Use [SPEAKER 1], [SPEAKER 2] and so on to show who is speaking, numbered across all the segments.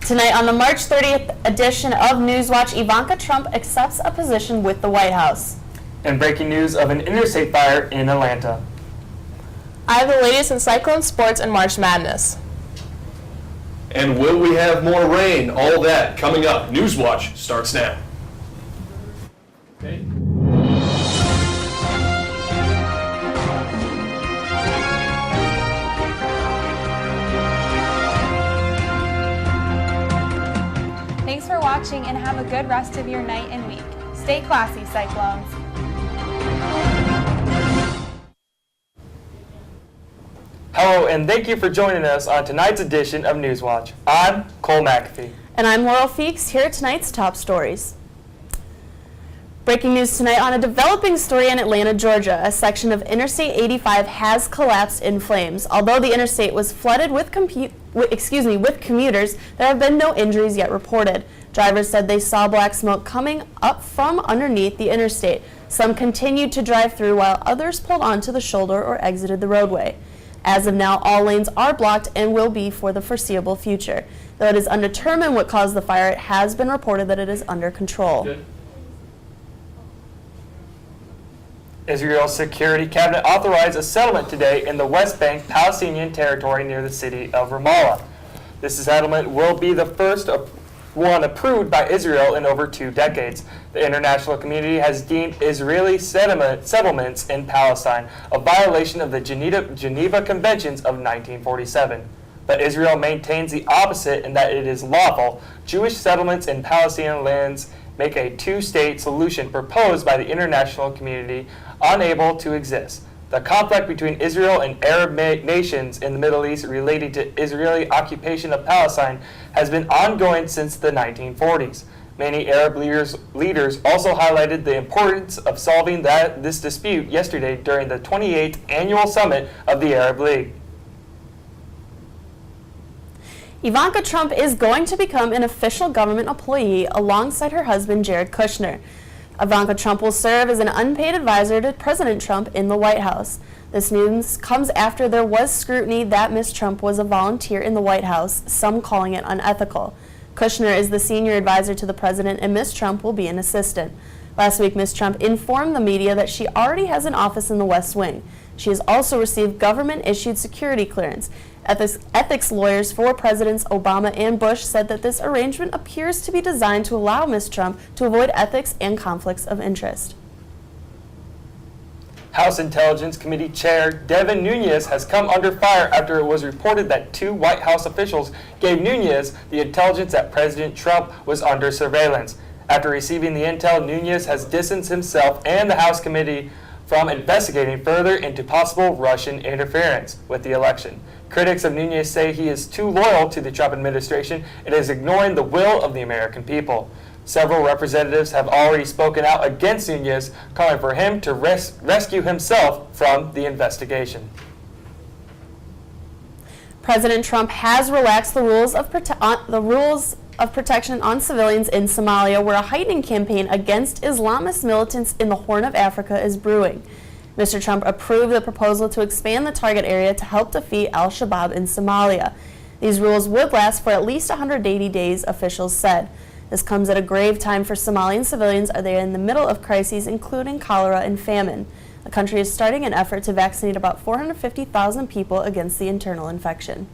[SPEAKER 1] Tonight on the March 30th edition of Newswatch, Ivanka Trump accepts a position with the White House.
[SPEAKER 2] And breaking news of an interstate fire in Atlanta.
[SPEAKER 3] I have the latest in cyclone sports and March Madness.
[SPEAKER 4] And will we have more rain? All that coming up. Newswatch starts now. Okay.
[SPEAKER 5] Thanks for watching and have a good rest of your night and week. Stay classy, Cyclones.
[SPEAKER 2] Hello, and thank you for joining us on tonight's edition of Newswatch. I'm Cole McAfee.
[SPEAKER 1] And I'm Laurel Feakes. Here are tonight's top stories. Breaking news tonight on a developing story in Atlanta, Georgia. A section of Interstate 85 has collapsed in flames. Although the interstate was flooded with commuters, there have been no injuries yet reported. Drivers said they saw black smoke coming up from underneath the interstate. Some continued to drive through while others pulled onto the shoulder or exited the roadway. As of now, all lanes are blocked and will be for the foreseeable future. Though it is undetermined what caused the fire, it has been reported that it is under control.
[SPEAKER 4] Good.
[SPEAKER 2] Israel's Security Cabinet authorized a settlement today in the West Bank Palestinian territory near the city of Ramallah. This settlement will be the first one approved by Israel in over 2 decades. The international community has deemed Israeli settlements in Palestine a violation of the Geneva Conventions of 1947. But Israel maintains the opposite in that it is lawful. Jewish settlements in Palestinian lands make a 2-state solution proposed by the international community unable to exist. The conflict between Israel and Arab nations in the Middle East relating to Israeli occupation of Palestine has been ongoing since the 1940s. Many Arab leaders also highlighted the importance of solving this dispute yesterday during the 28th annual summit of the Arab League.
[SPEAKER 1] Ivanka Trump is going to become an official government employee alongside her husband, Jared Kushner. Ivanka Trump will serve as an unpaid advisor to President Trump in the White House. This news comes after there was scrutiny that Ms. Trump was a volunteer in the White House, some calling it unethical. Kushner is the senior advisor to the president, and Ms. Trump will be an assistant. Last week, Ms. Trump informed the media that she already has an office in the West Wing. She has also received government-issued security clearance. Ethics lawyers for Presidents Obama and Bush said that this arrangement appears to be designed to allow Ms. Trump to avoid ethics and conflicts of interest.
[SPEAKER 2] House Intelligence Committee Chair Devin Nunes has come under fire after it was reported that 2 White House officials gave Nunes the intelligence that President Trump was under surveillance. After receiving the intel, Nunes has distanced himself and the House committee from investigating further into possible Russian interference with the election. Critics of Nunes say he is too loyal to the Trump administration and is ignoring the will of the American people. Several representatives have already spoken out against Nunes, calling for him to rescue himself from the investigation.
[SPEAKER 1] President Trump has relaxed the rules of protection on civilians in Somalia, where a heightening campaign against Islamist militants in the Horn of Africa is brewing. Mr. Trump approved the proposal to expand the target area to help defeat al-Shabaab in Somalia. These rules would last for at least 180 days, officials said. This comes at a grave time for Somalian civilians as they are in the middle of crises, including cholera and famine. The country is starting an effort to vaccinate about 450,000 people against the internal infection.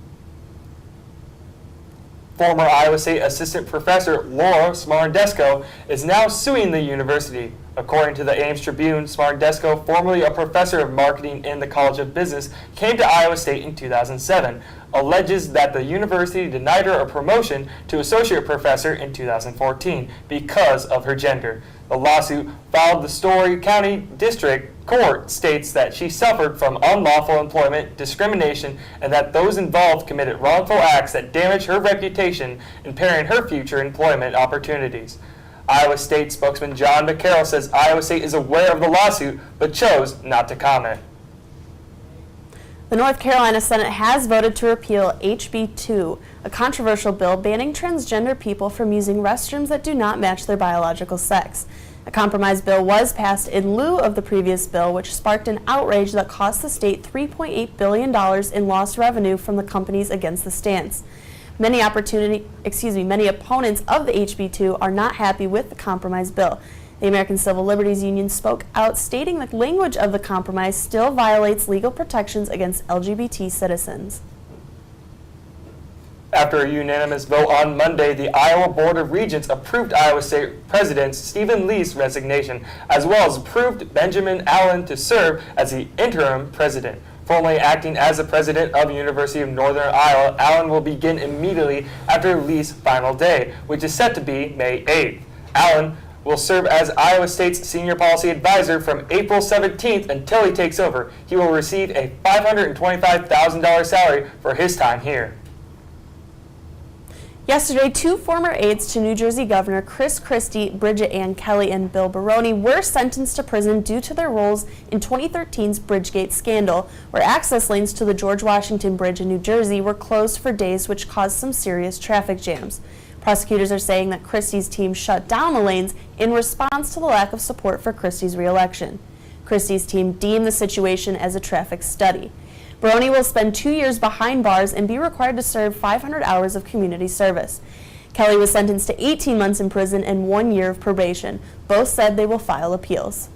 [SPEAKER 2] Former Iowa State Assistant Professor Laura Smarandesco is now suing the university. According to the Ames Tribune, Smarandesco, formerly a professor of marketing in the College of Business, came to Iowa State in 2007, alleges that the university denied her a promotion to associate professor in 2014 because of her gender. The lawsuit filed the Story County District Court states that she suffered from unlawful employment discrimination and that those involved committed wrongful acts that damaged her reputation, impairing her future employment opportunities. Iowa State spokesman John McCarroll says Iowa State is aware of the lawsuit but chose not to comment.
[SPEAKER 1] The North Carolina Senate has voted to repeal HB2, a controversial bill banning transgender people from using restrooms that do not match their biological sex. A compromise bill was passed in lieu of the previous bill, which sparked an outrage that cost the state $3.8 billion in lost revenue from the companies against the stance. Many opponents of the HB2 are not happy with the compromise bill. The American Civil Liberties Union spoke out, stating the language of the compromise still violates legal protections against LGBT citizens.
[SPEAKER 2] After a unanimous vote on Monday, the Iowa Board of Regents approved Iowa State President Stephen Lee's resignation, as well as approved Benjamin Allen to serve as the interim president. Formerly acting as the president of the University of Northern Iowa, Allen will begin immediately after Lee's final day, which is set to be May 8th. Allen will serve as Iowa State's senior policy advisor from April 17th until he takes over. He will receive a $525,000 salary for his time here.
[SPEAKER 1] Yesterday, 2 former aides to New Jersey Governor Chris Christie, Bridget Ann Kelly, and Bill Baroni were sentenced to prison due to their roles in 2013's Bridgegate scandal, where access lanes to the George Washington Bridge in New Jersey were closed for days, which caused some serious traffic jams. Prosecutors are saying that Christie's team shut down the lanes in response to the lack of support for Christie's re-election. Christie's team deemed the situation as a traffic study. Baroni will spend 2 years behind bars and be required to serve 500 hours of community service. Kelly was sentenced to 18 months in prison and 1 year of probation. Both said they will file appeals.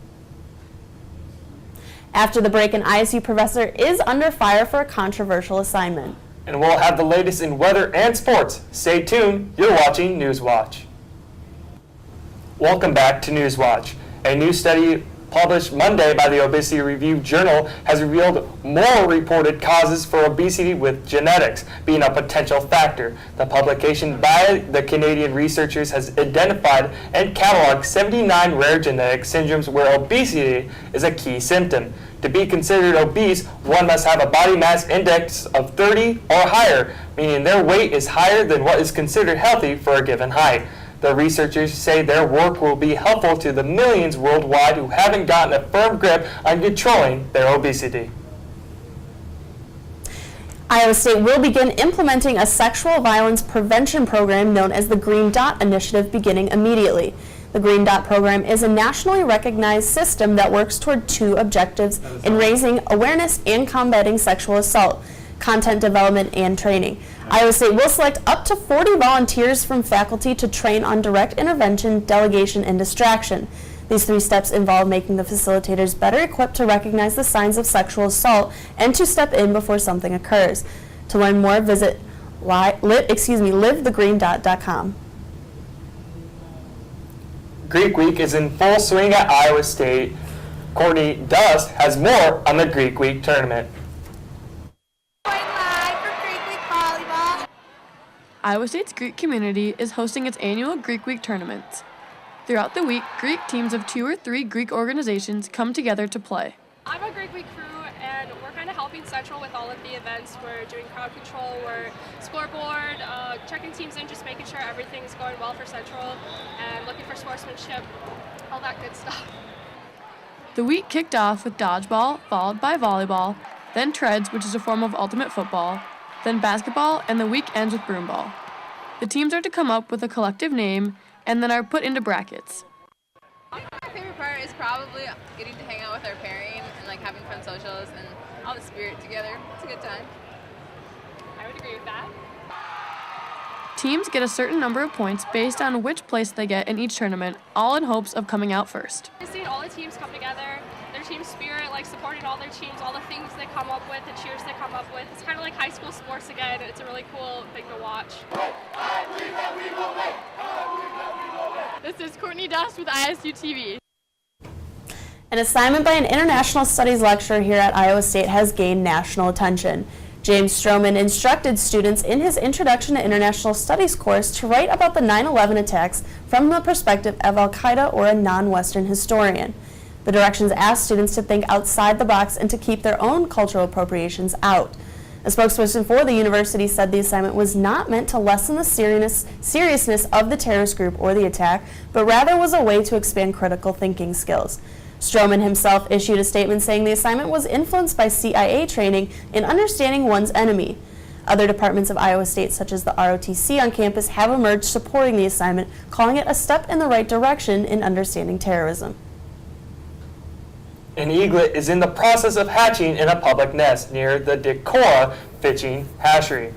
[SPEAKER 1] After the break, an ISU professor is under fire for a controversial assignment.
[SPEAKER 2] And we'll have the latest in weather and sports. Stay tuned. You're watching Newswatch. Welcome back to Newswatch. A new study published Monday by the Obesity Review Journal has revealed more reported causes for obesity, with genetics being a potential factor. The publication by the Canadian researchers has identified and cataloged 79 rare genetic syndromes where obesity is a key symptom. To be considered obese, one must have a body mass index of 30 or higher, meaning their weight is higher than what is considered healthy for a given height. The researchers say their work will be helpful to the millions worldwide who haven't gotten a firm grip on controlling their obesity.
[SPEAKER 1] Iowa State will begin implementing a sexual violence prevention program known as the Green Dot Initiative beginning immediately. The Green Dot program is a nationally recognized system that works toward 2 objectives in raising awareness and combating sexual assault: content development and training. Iowa State will select up to 40 volunteers from faculty to train on direct intervention, delegation, and distraction. These 3 steps involve making the facilitators better equipped to recognize the signs of sexual assault and to step in before something occurs. To learn more, visit livethegreendot.com.
[SPEAKER 2] Greek Week is in full swing at Iowa State. Courtney Dust has more on the Greek Week tournament.
[SPEAKER 6] Iowa State's Greek community is hosting its annual Greek Week tournaments. Throughout the week, Greek teams of 2 or 3 Greek organizations come together to play.
[SPEAKER 3] I'm a Greek Week crew, and we're kind of helping Central with all of the events. We're doing crowd control, we're scoreboard, checking teams in, just making sure everything's going well for Central, and looking for sportsmanship, all that good stuff.
[SPEAKER 6] The week kicked off with dodgeball, followed by volleyball, then treads, which is a form of ultimate football, then basketball, and the week ends with broomball. The teams are to come up with a collective name and then are put into brackets.
[SPEAKER 7] My favorite part is probably getting to hang out with our pairing and like having fun socials and all the spirit together. It's a good time.
[SPEAKER 3] I would agree with that.
[SPEAKER 6] Teams get a certain number of points based on which place they get in each tournament, all in hopes of coming out first.
[SPEAKER 3] Seeing all the teams come together, their team spirit, like supporting all their teams, all the things they come up with, the cheers they come up with. It's kind of like high school sports again. It's a really cool thing to watch.
[SPEAKER 6] This is Courtney Dust with ISUTv.
[SPEAKER 1] An assignment by an international studies lecturer here at Iowa State has gained national attention. James Stroman instructed students in his Introduction to International Studies course to write about the 9/11 attacks from the perspective of Al-Qaeda or a non-Western historian. The directions asked students to think outside the box and to keep their own cultural appropriations out. A spokesperson for the university said the assignment was not meant to lessen the seriousness of the terrorist group or the attack, but rather was a way to expand critical thinking skills. Stroman himself issued a statement saying the assignment was influenced by CIA training in understanding one's enemy. Other departments of Iowa State, such as the ROTC on campus, have emerged supporting the assignment, calling it a step in the right direction in understanding terrorism.
[SPEAKER 2] An eaglet is in the process of hatching in a public nest near the Decorah fishing hatchery.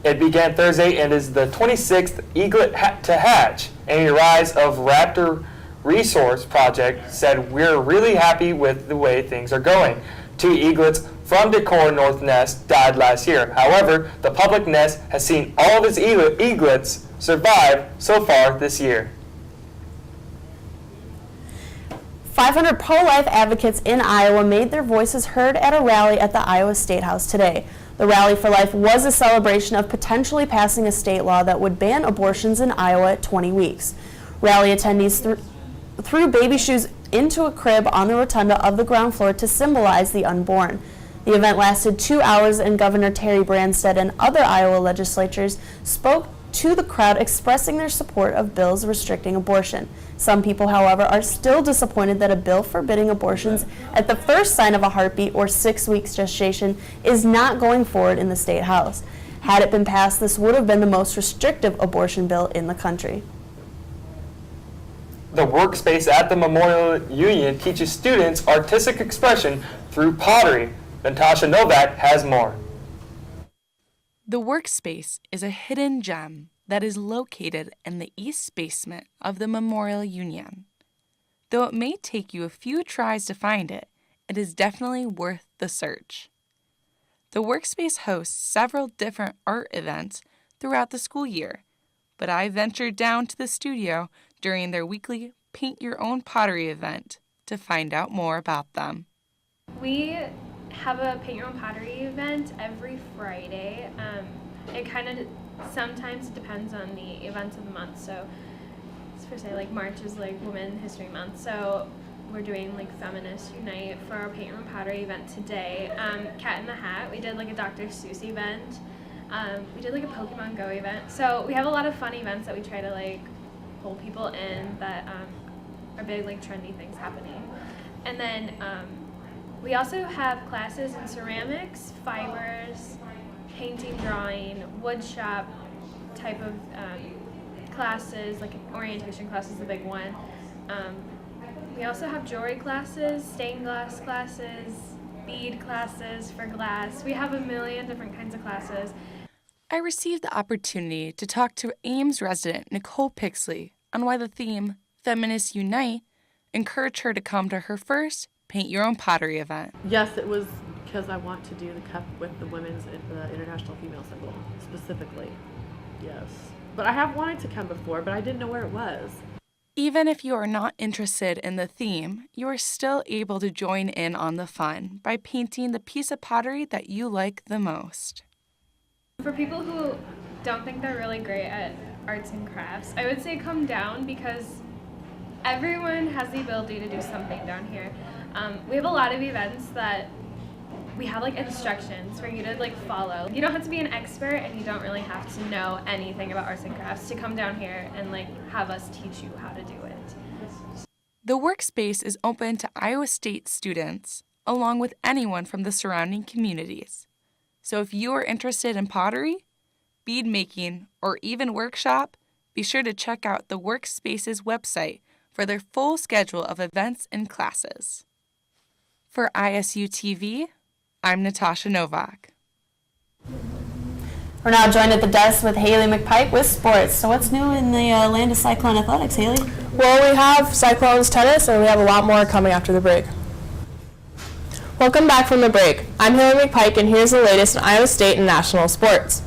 [SPEAKER 2] It began Thursday and is the 26th Egret to Hatch, a Rise of Raptor Resource project said, "We're really happy with the way things are going." 2 eaglets from Decor North Nest died last year. However, the public nest has seen all of its eaglets survive so far this year.
[SPEAKER 1] 500 pro-life advocates in Iowa made their voices heard at a rally at the Iowa State House today. The Rally for Life was a celebration of potentially passing a state law that would ban abortions in Iowa at 20 weeks. Rally attendees threw baby shoes into a crib on the rotunda of the ground floor to symbolize the unborn. The event lasted 2 hours, and Governor Terry Branstad and other Iowa legislators spoke to the crowd expressing their support of bills restricting abortion. Some people, however, are still disappointed that a bill forbidding abortions at the first sign of a heartbeat or 6 weeks gestation is not going forward in the State House. Had it been passed, this would have been the most restrictive abortion bill in the country.
[SPEAKER 2] The Workspace at the Memorial Union teaches students artistic expression through pottery. Natasha Novak has more.
[SPEAKER 8] The Workspace is a hidden gem that is located in the east basement of the Memorial Union. Though it may take you a few tries to find it, it is definitely worth the search. The Workspace hosts several different art events throughout the school year, but I ventured down to the studio during their weekly Paint Your Own Pottery event to find out more about them.
[SPEAKER 9] We have a Paint Your Own Pottery event every Friday. It kind of sometimes depends on the events of the month. So, for say, like March is like Women's History Month. So we're doing like Feminists Unite for our Paint Your Own Pottery event today. Cat in the Hat. We did like a Dr. Seuss event. We did like a Pokemon Go event. So we have a lot of fun events that we try to like pull people in that are big like trendy things happening. And then we also have classes in ceramics, fibers, painting, drawing, wood shop type of classes, like orientation class is the big one. We also have jewelry classes, stained glass classes, bead classes for glass. We have a million different kinds of classes.
[SPEAKER 8] I received the opportunity to talk to Ames resident Nicole Pixley on why the theme, Feminists Unite, encouraged her to come to her first Paint Your Own Pottery event.
[SPEAKER 10] Yes, it was because I want to do the cup with the women's international female symbol, specifically. Yes. But I have wanted to come before, but I didn't know where it was.
[SPEAKER 8] Even if you are not interested in the theme, you are still able to join in on the fun by painting the piece of pottery that you like the most.
[SPEAKER 9] For people who don't think they're really great at arts and crafts, I would say come down because everyone has the ability to do something down here. We have a lot of events that we have like instructions for you to like follow. You don't have to be an expert and you don't really have to know anything about arts and crafts to come down here and like have us teach you how to do it.
[SPEAKER 8] The Workspace is open to Iowa State students along with anyone from the surrounding communities. So if you are interested in pottery, bead making, or even workshop, be sure to check out the Workspace's website for their full schedule of events and classes. For ISUTv, I'm Natasha Novak.
[SPEAKER 1] We're now joined at the desk with Hayley McPike with sports. So what's new in the land of Cyclone athletics, Hayley?
[SPEAKER 6] Well, we have Cyclones tennis, and we have a lot more coming after the break. Welcome back from the break. I'm Hayley McPike, and here's the latest in Iowa State and national sports.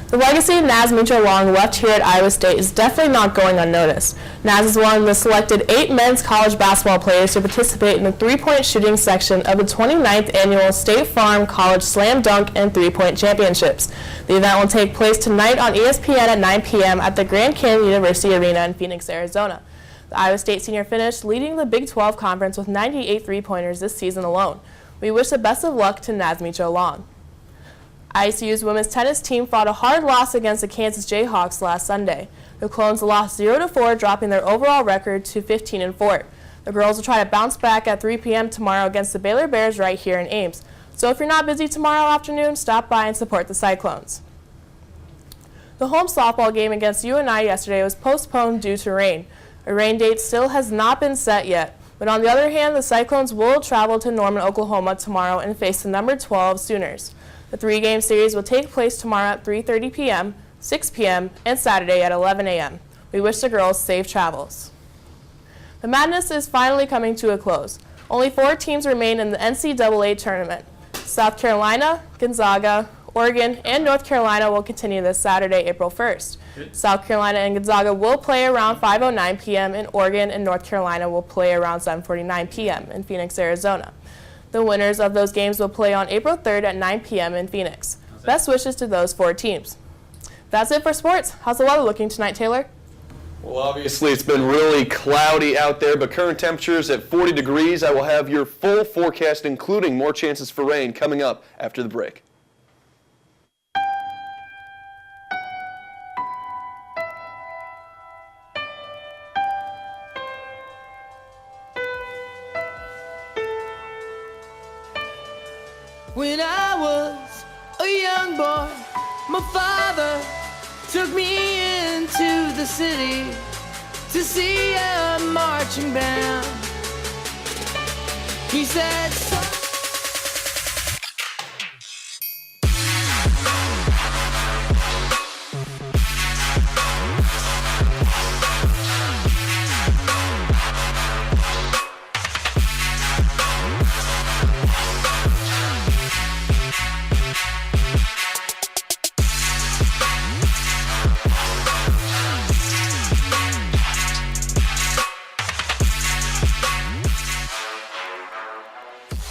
[SPEAKER 6] The legacy of Naz Mitchell-Long left here at Iowa State is definitely not going unnoticed. Naz is one of the selected 8 men's college basketball players to participate in the three-point shooting section of the 29th annual State Farm College Slam Dunk and Three-Point Championships. The event will take place tonight on ESPN at 9 p.m. at the Grand Canyon University Arena in Phoenix, Arizona. The Iowa State senior finished leading the Big 12 Conference with 98 three-pointers this season alone. We wish the best of luck to Naz Mitchell-Long. ISU's women's tennis team fought a hard loss against the Kansas Jayhawks last Sunday. The Clones lost 0-4, dropping their overall record to 15-4. The girls will try to bounce back at 3 p.m. tomorrow against the Baylor Bears right here in Ames. So if you're not busy tomorrow afternoon, stop by and support the Cyclones. The home softball game against UNI yesterday was postponed due to rain. A rain date still has not been set yet. But on the other hand, the Cyclones will travel to Norman, Oklahoma tomorrow and face the number 12 Sooners.
[SPEAKER 11] The 3-game series will take place tomorrow at 3:30 p.m., 6 p.m., and Saturday at 11 a.m. We wish the girls safe travels. The madness is finally coming to a close. Only 4 teams remain in the NCAA tournament. South Carolina, Gonzaga, Oregon, and North Carolina will continue this Saturday, April 1st. South Carolina and Gonzaga will play around 5:09 p.m., and Oregon and North Carolina will play around 7:49 p.m. in Phoenix, Arizona. The winners of those games will play on April 3rd at 9 p.m. in Phoenix. Best wishes to those 4 teams. That's it for sports. How's the weather looking tonight, Taylor?
[SPEAKER 4] Well, obviously it's been really cloudy out there, but current temperatures at 40 degrees. I will have your full forecast, including more chances for rain, coming up after the break.
[SPEAKER 12] When I was a young boy, my father took me into the city to see a marching band. He said,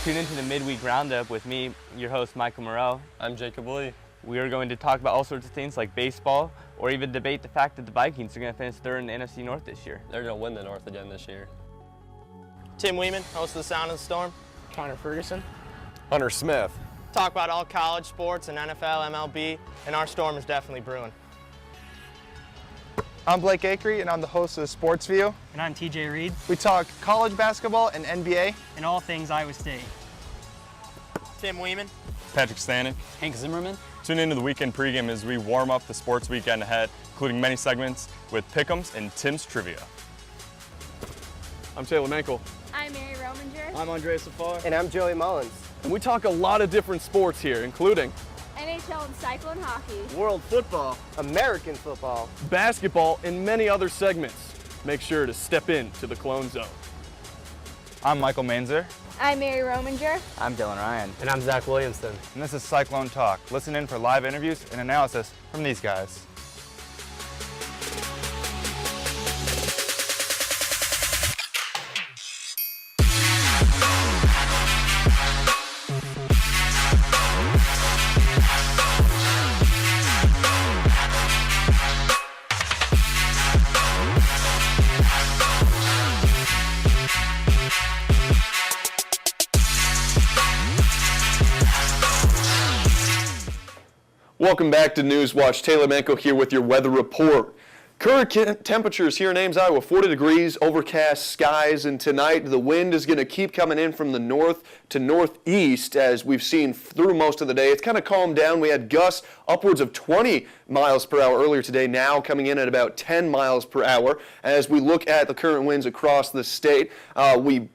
[SPEAKER 13] Tune into the midweek roundup with me, your host, Michael Moreau.
[SPEAKER 14] I'm Jacob Lee.
[SPEAKER 13] We are going to talk about all sorts of things like baseball, or even debate the fact that the Vikings are going to finish third in the NFC North this year.
[SPEAKER 14] They're going to win the North again this year.
[SPEAKER 15] Tim Weeman, host of the Sound of the Storm.
[SPEAKER 16] Connor Ferguson.
[SPEAKER 14] Hunter Smith.
[SPEAKER 15] Talk about all college sports and NFL, MLB, and our Storm is definitely brewing.
[SPEAKER 17] I'm Blake Akery, and I'm the host of the Sports View.
[SPEAKER 18] And I'm TJ Reed.
[SPEAKER 17] We talk college basketball and NBA.
[SPEAKER 18] And all things Iowa State.
[SPEAKER 15] Tim Weeman.
[SPEAKER 19] Patrick Stanek.
[SPEAKER 20] Hank Zimmerman.
[SPEAKER 19] Tune into the weekend pregame as we warm up the sports weekend ahead, including many segments with Pick'ems and Tim's Trivia.
[SPEAKER 21] I'm Taylor Menkel.
[SPEAKER 22] I'm Mary Rominger.
[SPEAKER 23] I'm Andreas Haffar.
[SPEAKER 24] And I'm Joey Mullins.
[SPEAKER 21] And we talk a lot of different sports here, including
[SPEAKER 22] NHL and cyclone hockey,
[SPEAKER 23] world football,
[SPEAKER 24] American football,
[SPEAKER 21] basketball, and many other segments. Make sure to step into the Clone Zone.
[SPEAKER 25] I'm Michael Mainzer.
[SPEAKER 22] I'm Mary Rominger.
[SPEAKER 26] I'm Dylan Ryan.
[SPEAKER 27] And I'm Zach Williamson.
[SPEAKER 25] And this is Cyclone Talk. Listen in for live interviews and analysis from these guys.
[SPEAKER 4] Welcome back to News Watch. Taylor Manko here with your weather report. Current temperatures here in Ames, Iowa, 40 degrees, overcast skies, and tonight the wind is going to keep coming in from the north to northeast as we've seen through most of the day. It's kind of calmed down. We had gusts upwards of 20 miles per hour earlier today, now coming in at about 10 miles per hour. As we look at the current winds across the state, we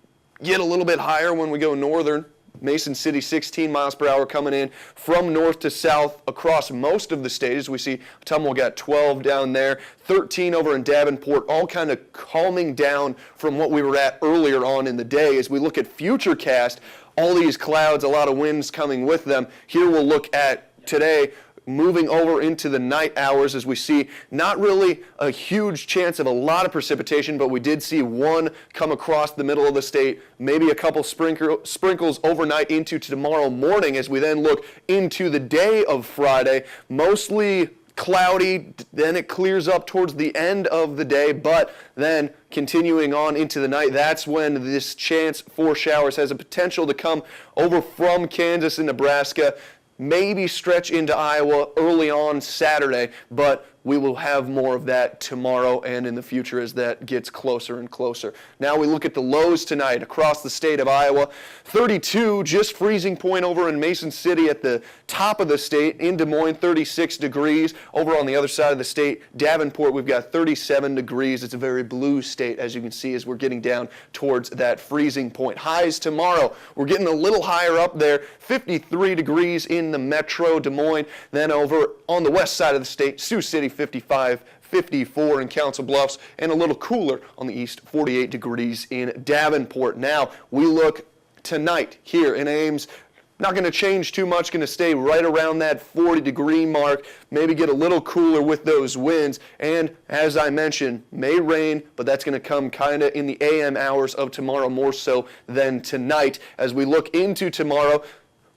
[SPEAKER 4] get a little bit higher when we go northern. Mason City, 16 miles per hour coming in from north to south across most of the state. As we see, Tumwell got 12 down there, 13 over in Davenport, all kind of calming down from what we were at earlier on in the day. As we look at Futurecast, all these clouds, a lot of winds coming with them. Here we'll look at today, moving over into the night hours as we see not really a huge chance of a lot of precipitation, but we did see one come across the middle of the state, maybe a couple sprinkles overnight into tomorrow morning as we then look into the day of Friday. Mostly cloudy, then it clears up towards the end of the day, but then continuing on into the night, that's when this chance for showers has a potential to come over from Kansas and Nebraska, maybe stretch into Iowa early on Saturday, but we will have more of that tomorrow and in the future as that gets closer and closer. Now we look at the lows tonight across the state of Iowa. 32, just freezing point over in Mason City at the top of the state. In Des Moines, 36 degrees. Over on the other side of the state, Davenport, we've got 37 degrees. It's a very blue state, as you can see, as we're getting down towards that freezing point. Highs tomorrow, we're getting a little higher up there. 53 degrees in the metro, Des Moines. Then over on the west side of the state, Sioux City, 55, 54 in Council Bluffs, and a little cooler on the east, 48 degrees in Davenport. Now we look tonight here in Ames. Not going to change too much, going to stay right around that 40-degree mark, maybe get a little cooler with those winds, and as I mentioned, may rain, but that's going to come kind of in the AM hours of tomorrow more so than tonight. As we look into tomorrow,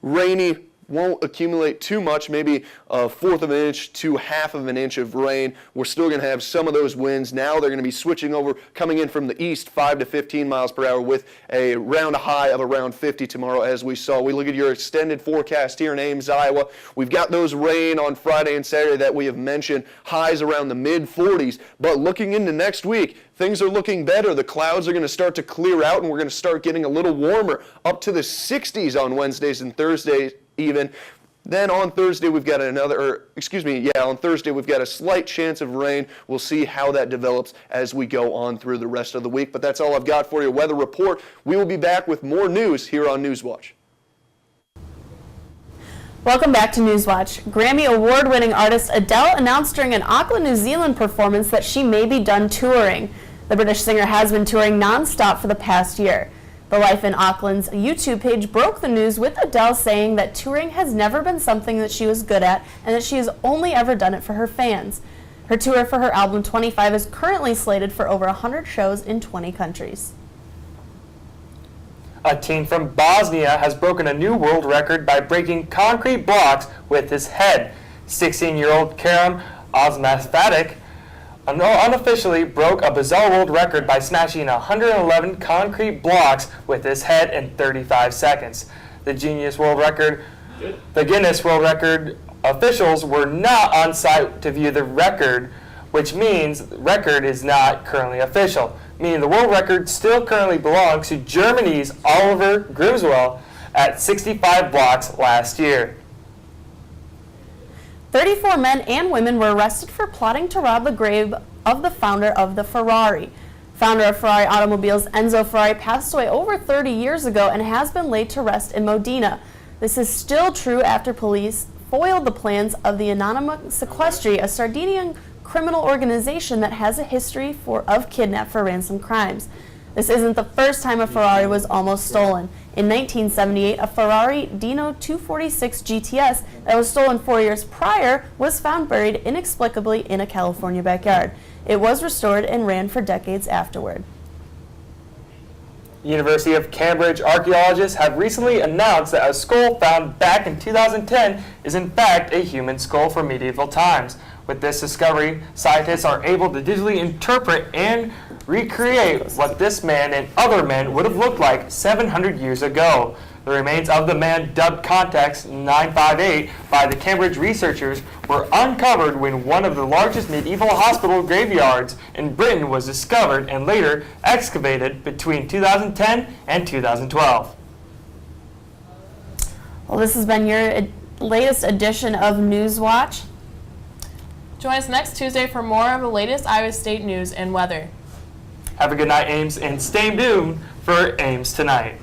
[SPEAKER 4] rainy, won't accumulate too much, maybe a fourth of an inch to half of an inch of rain. We're still going to have some of those winds. Now they're going to be switching over, coming in from the east, 5 to 15 miles per hour with a high of around 50 tomorrow, as we saw. We look at your extended forecast here in Ames, Iowa. We've got those rain on Friday and Saturday that we have mentioned, highs around the mid-40s. But looking into next week, things are looking better. The clouds are going to start to clear out, and we're going to start getting a little warmer, up to the 60s on Wednesdays and Thursdays even. Then on Thursday we've got on Thursday we've got a slight chance of rain. We'll see how that develops as we go on through the rest of the week. But that's all I've got for your weather report. We will be back with more news here on Newswatch.
[SPEAKER 1] Welcome back to Newswatch. Grammy award-winning artist Adele announced during an Auckland, New Zealand performance that she may be done touring. The British singer has been touring non-stop for the past year. The Life in Auckland's YouTube page broke the news with Adele saying that touring has never been something that she was good at and that she has only ever done it for her fans. Her tour for her album 25 is currently slated for over 100 shows in 20 countries.
[SPEAKER 2] A teen from Bosnia has broken a new world record by breaking concrete blocks with his head. 16-year-old Karim Osmafatic unofficially broke a bizarre world record by smashing 111 concrete blocks with his head in 35 seconds. The Guinness World Record officials were not on site to view the record, which means the record is not currently official, meaning the world record still currently belongs to Germany's Oliver Grimswell at 65 blocks last year.
[SPEAKER 1] 34 men and women were arrested for plotting to rob the grave of the founder of the Ferrari. Founder of Ferrari Automobiles, Enzo Ferrari, passed away over 30 years ago and has been laid to rest in Modena. This is still true after police foiled the plans of the Anonymous Sequestri, a Sardinian criminal organization that has a history of kidnap for ransom crimes. This isn't the first time a Ferrari was almost stolen. In 1978, a Ferrari Dino 246 GTS that was stolen 4 years prior was found buried inexplicably in a California backyard. It was restored and ran for decades afterward.
[SPEAKER 2] University of Cambridge archaeologists have recently announced that a skull found back in 2010 is in fact a human skull from medieval times. With this discovery, scientists are able to digitally interpret and recreate what this man and other men would have looked like 700 years ago. The remains of the man, dubbed Context 958 by the Cambridge researchers, were uncovered when one of the largest medieval hospital graveyards in Britain was discovered and later excavated between 2010 and 2012.
[SPEAKER 1] Well, this has been your latest edition of Newswatch.
[SPEAKER 11] Join us next Tuesday for more of the latest Iowa State news and weather.
[SPEAKER 2] Have a good night, Ames, and stay tuned for Ames Tonight.